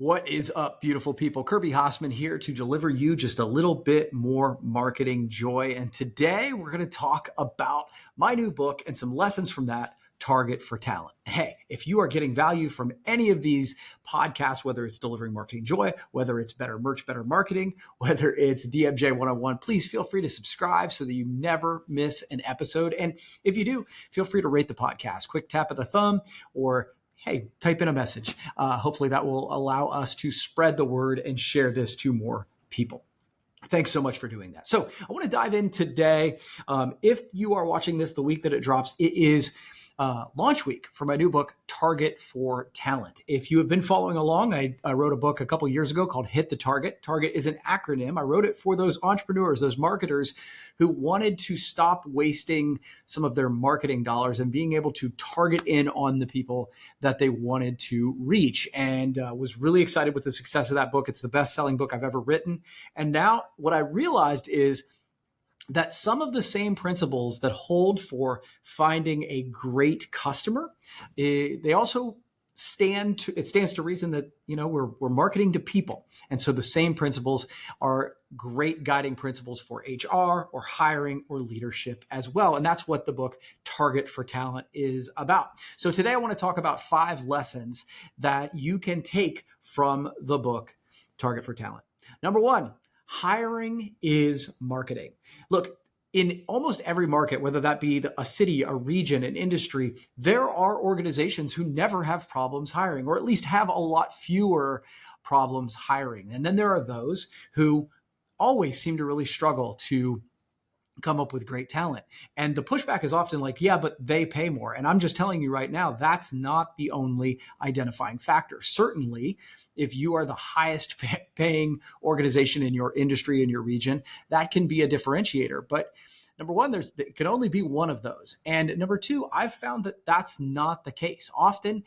What is up, beautiful people? Kirby Hasseman here to deliver you just a little bit more marketing joy. And today we're going to talk about my new book and some lessons from that, Target for Talent. Hey, if you are getting value from any of these podcasts, whether it's delivering marketing joy, whether it's better merch, better marketing, whether it's DMJ 101, please feel free to subscribe so that you never miss an episode. And if you do, feel free to rate the podcast. Quick tap of the thumb or hey, type in a message. Hopefully that will allow us to spread the word and share this to more people. Thanks so much for doing that. So I want to dive in today. If you are watching this the week that it drops, it is launch week for my new book, Target for Talent. If you have been following along, I wrote a book a couple years ago called Hit the Target. Target is an acronym. I wrote it for those entrepreneurs, those marketers who wanted to stop wasting some of their marketing dollars and being able to target in on the people that they wanted to reach. And was really excited with the success of that book. It's the best-selling book I've ever written. And now what I realized is that some of the same principles that hold for finding a great customer, they also stands to reason that, we're marketing to people. And so the same principles are great guiding principles for HR or hiring or leadership as well. And that's what the book Target for Talent is about. So today I want to talk about 5 lessons that you can take from the book Target for Talent. Number 1, hiring is marketing. Look, in almost every market, whether that be a city, a region, an industry, there are organizations who never have problems hiring, or at least have a lot fewer problems hiring. And then there are those who always seem to really struggle to come up with great talent. And the pushback is often like, yeah, but they pay more. And I'm just telling you right now, that's not the only identifying factor. Certainly, if you are the highest paying organization in your industry, in your region, that can be a differentiator. But number 1, there can only be one of those. And number 2, I've found that that's not the case. Often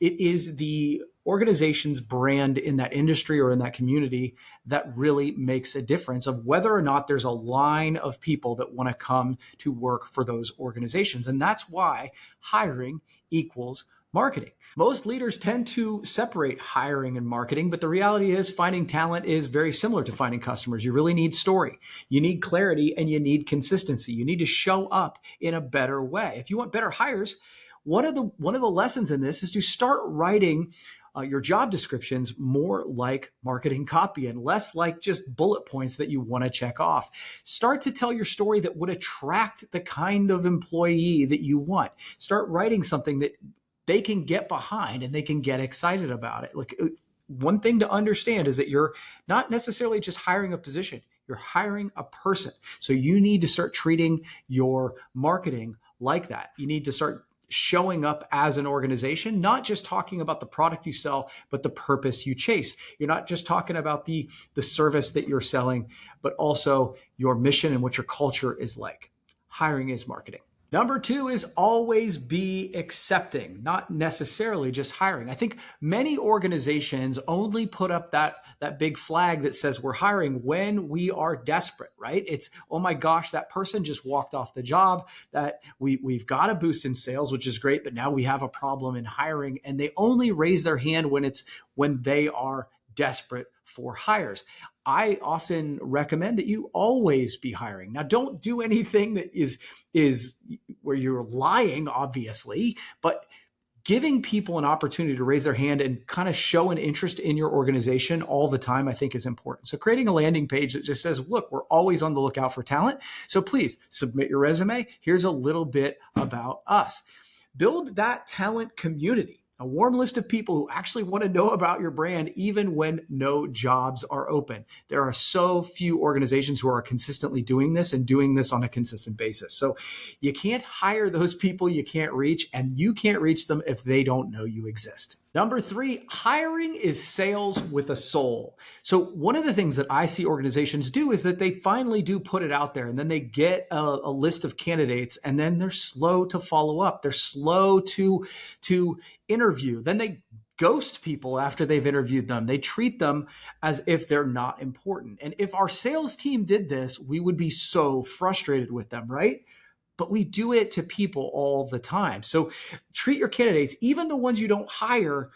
it is the organization's brand in that industry or in that community that really makes a difference of whether or not there's a line of people that want to come to work for those organizations. And that's why hiring equals marketing. Most leaders tend to separate hiring and marketing, but the reality is finding talent is very similar to finding customers. You really need story, you need clarity, and you need consistency. You need to show up in a better way. If you want better hires, one of the lessons in this is to start writing your job descriptions more like marketing copy and less like just bullet points that you want to check off. Start to tell your story that would attract the kind of employee that you want. Start writing something that they can get behind and they can get excited about it. Like, one thing to understand is that you're not necessarily just hiring a position, you're hiring a person. So you need to start treating your marketing like that. You need to start showing up as an organization, not just talking about the product you sell, but the purpose you chase. You're not just talking about the service that you're selling, but also your mission and what your culture is like. Hiring is marketing. Number 2 is always be accepting, not necessarily just hiring. I think many organizations only put up that big flag that says we're hiring when we are desperate, right? It's, oh my gosh, that person just walked off the job, that we've got a boost in sales, which is great, but now we have a problem in hiring. And they only raise their hand when they are desperate for hires. I often recommend that you always be hiring. Now, don't do anything that is where you're lying, obviously, but giving people an opportunity to raise their hand and kind of show an interest in your organization all the time, I think is important. So creating a landing page that just says, look, we're always on the lookout for talent. So please submit your resume. Here's a little bit about us. Build that talent community. A warm list of people who actually want to know about your brand, even when no jobs are open. There are so few organizations who are consistently doing this and doing this on a consistent basis. So you can't hire those people you can't reach, and you can't reach them if they don't know you exist. Number 3, hiring is sales with a soul. So one of the things that I see organizations do is that they finally do put it out there, and then they get a list of candidates, and then they're slow to follow up. They're slow to interview. Then they ghost people after they've interviewed them. They treat them as if they're not important. And if our sales team did this, we would be so frustrated with them, right? But we do it to people all the time. So treat your candidates, even the ones you don't hire,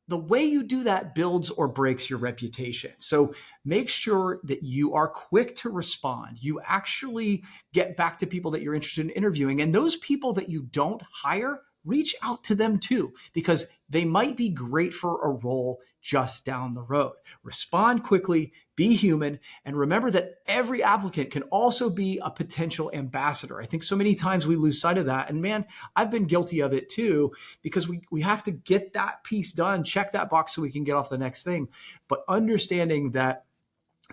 the way you do that builds or breaks your reputation. So make sure that you are quick to respond. You actually get back to people that you're interested in interviewing. And those people that you don't hire, reach out to them too, because they might be great for a role just down the road. Respond quickly, be human, and remember that every applicant can also be a potential ambassador. I think so many times we lose sight of that. And man, I've been guilty of it too, because we have to get that piece done, check that box so we can get off the next thing. But understanding that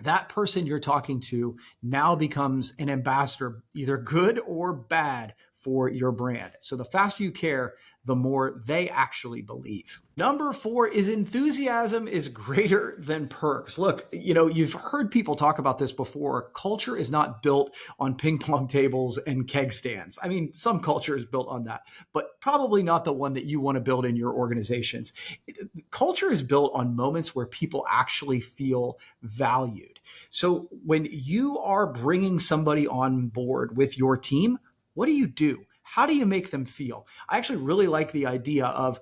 that person you're talking to now becomes an ambassador, either good or bad, for your brand. So the faster you care, the more they actually believe. Number 4 is enthusiasm is greater than perks. Look, you've heard people talk about this before. Culture is not built on ping pong tables and keg stands. I mean, some culture is built on that, but probably not the one that you want to build in your organizations. Culture is built on moments where people actually feel valued. So when you are bringing somebody on board with your team, what do? How do you make them feel? I actually really like the idea of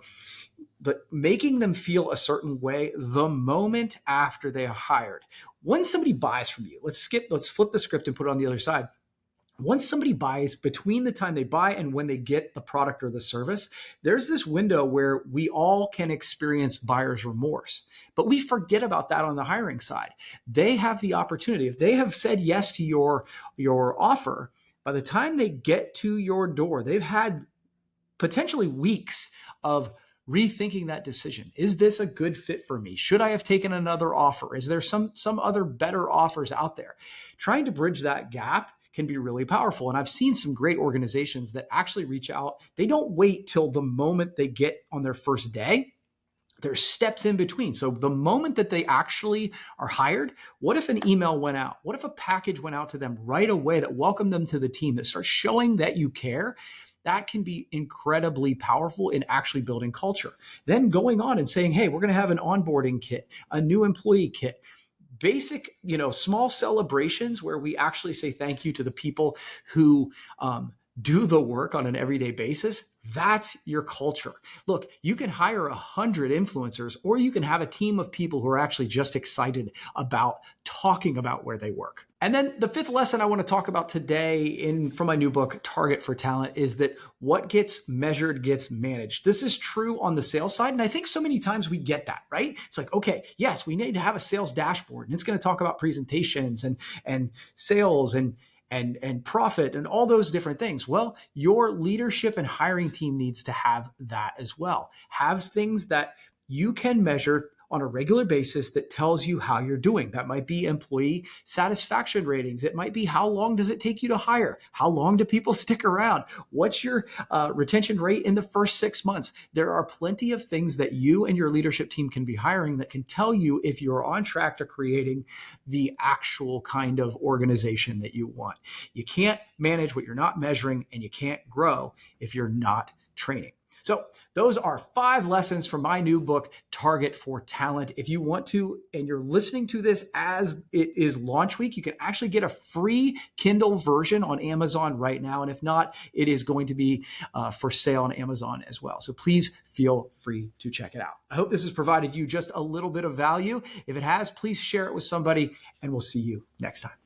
making them feel a certain way the moment after they are hired. When somebody buys from you, let's flip the script and put it on the other side. Once somebody buys, between the time they buy and when they get the product or the service, there's this window where we all can experience buyer's remorse. But we forget about that on the hiring side. They have the opportunity. If they have said yes to your offer, by the time they get to your door, they've had potentially weeks of rethinking that decision. Is this a good fit for me? Should I have taken another offer? Is there some other better offers out there? Trying to bridge that gap can be really powerful. And I've seen some great organizations that actually reach out. They don't wait till the moment they get on their first day. There's steps in between. So the moment that they actually are hired, what if an email went out? What if a package went out to them right away that welcomed them to the team, that starts showing that you care? That can be incredibly powerful in actually building culture. Then going on and saying, hey, we're going to have an onboarding kit, a new employee kit, basic, small celebrations where we actually say thank you to the people who do the work on an everyday basis. That's your culture. Look, you can hire 100 influencers, or you can have a team of people who are actually just excited about talking about where they work. And then the 5th lesson I want to talk about today from my new book, Target for Talent, is that what gets measured gets managed. This is true on the sales side. And I think so many times we get that, right? It's like, okay, yes, we need to have a sales dashboard, and it's going to talk about presentations and sales and profit and all those different things. Well, your leadership and hiring team needs to have that as well. Have things that you can measure on a regular basis that tells you how you're doing. That might be employee satisfaction ratings. It might be how long does it take you to hire? How long do people stick around? What's your retention rate in the first 6 months? There are plenty of things that you and your leadership team can be hiring that can tell you if you're on track to creating the actual kind of organization that you want. You can't manage what you're not measuring, and you can't grow if you're not training. So those are 5 lessons from my new book, Target for Talent. If you want to, and you're listening to this as it is launch week, you can actually get a free Kindle version on Amazon right now. And if not, it is going to be for sale on Amazon as well. So please feel free to check it out. I hope this has provided you just a little bit of value. If it has, please share it with somebody, and we'll see you next time.